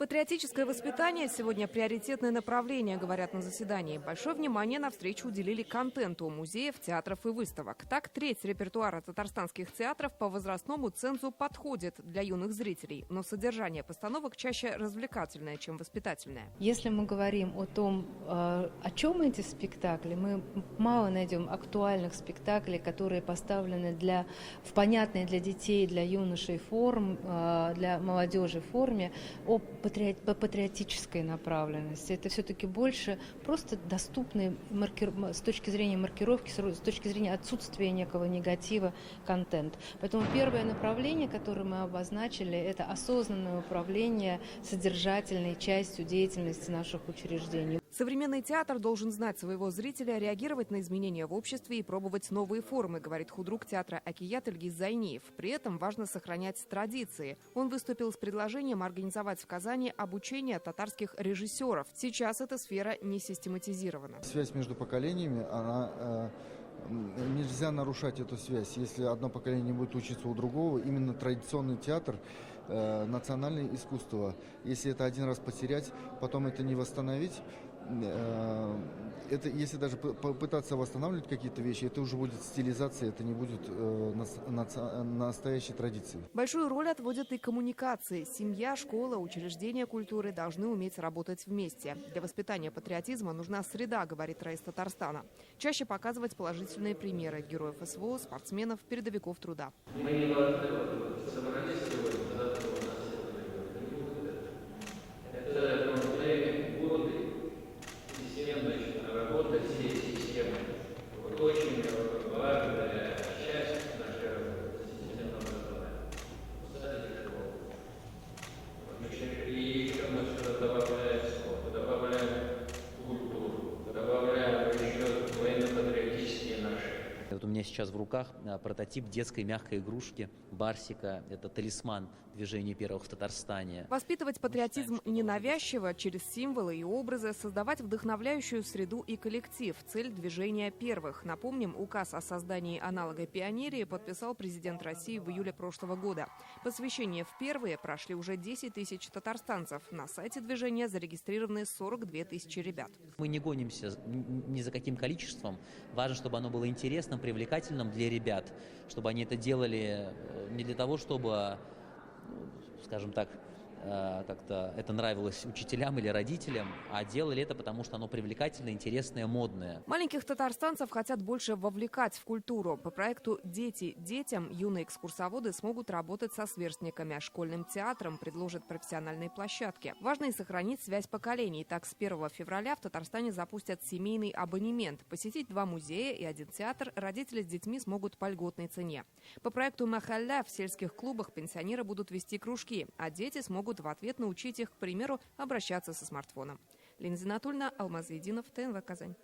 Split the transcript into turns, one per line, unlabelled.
Патриотическое воспитание сегодня приоритетное направление, говорят на заседании. Большое внимание на встречу уделили контенту музеев, театров и выставок. Так, треть репертуара татарстанских театров по возрастному цензу подходит для юных зрителей. Но содержание постановок чаще развлекательное, чем воспитательное.
Если мы говорим о том, о чем эти спектакли, мы мало найдем актуальных спектаклей, которые поставлены в понятной для детей, для юношей для молодежи форме, по патриотической направленности. Это все-таки больше просто доступный с точки зрения маркировки, с точки зрения отсутствия некого негатива контент. Поэтому первое направление, которое мы обозначили, это осознанное управление содержательной частью деятельности наших учреждений.
Современный театр должен знать своего зрителя, реагировать на изменения в обществе и пробовать новые формы, говорит худрук театра «Акият» Ильгиз Зайниев. При этом важно сохранять традиции. Он выступил с предложением организовать в Казани обучение татарских режиссеров. Сейчас эта сфера не систематизирована.
Связь между поколениями, нельзя нарушать эту связь. Если одно поколение не будет учиться у другого, именно традиционный театр, национальное искусство, если это один раз потерять, потом это не восстановить, если даже попытаться восстанавливать какие-то вещи, это уже будет стилизация, это не будет настоящей традицией.
Большую роль отводят и коммуникации. Семья, школа, учреждения культуры должны уметь работать вместе. Для воспитания патриотизма нужна среда, говорит Раис Татарстана. Чаще показывать положительные примеры героев СВО, спортсменов, передовиков труда.
Мы не собрались сегодня, это годы системной работы всей системы. Вот очень важная часть нашей работы системного образования. Садик, школа. И мы сюда добавляем спорт, добавляем культуру, добавляем еще военно-патриотические наши.
Вот у меня сейчас в руках прототип детской мягкой игрушки Барсика. Это талисман движения первых в Татарстане.
Воспитывать патриотизм ненавязчиво, через символы и образы, создавать вдохновляющую среду и коллектив. Цель движения первых. Напомним, указ о создании аналога пионерии подписал президент России в июле прошлого года. Посвящение в первые прошли уже 10 тысяч татарстанцев. На сайте движения зарегистрированы 42 тысячи ребят.
Мы не гонимся ни за каким количеством. Важно, чтобы оно было интересным, привлекательным для ребят, чтобы они это делали не для того, чтобы, скажем так, как-то это нравилось учителям или родителям, а делали это потому, что оно привлекательное, интересное, модное.
Маленьких татарстанцев хотят больше вовлекать в культуру. По проекту «Дети детям» юные экскурсоводы смогут работать со сверстниками, а школьным театром предложат профессиональные площадки. Важно и сохранить связь поколений. Так, с 1 февраля в Татарстане запустят семейный абонемент. Посетить 2 музея и 1 театр родители с детьми смогут по льготной цене. По проекту «Махалля» в сельских клубах пенсионеры будут вести кружки, а дети смогут в ответ научить их, к примеру, обращаться со смартфоном. Лина Зинатульна, Алмаз Единов, ТНВ Казань.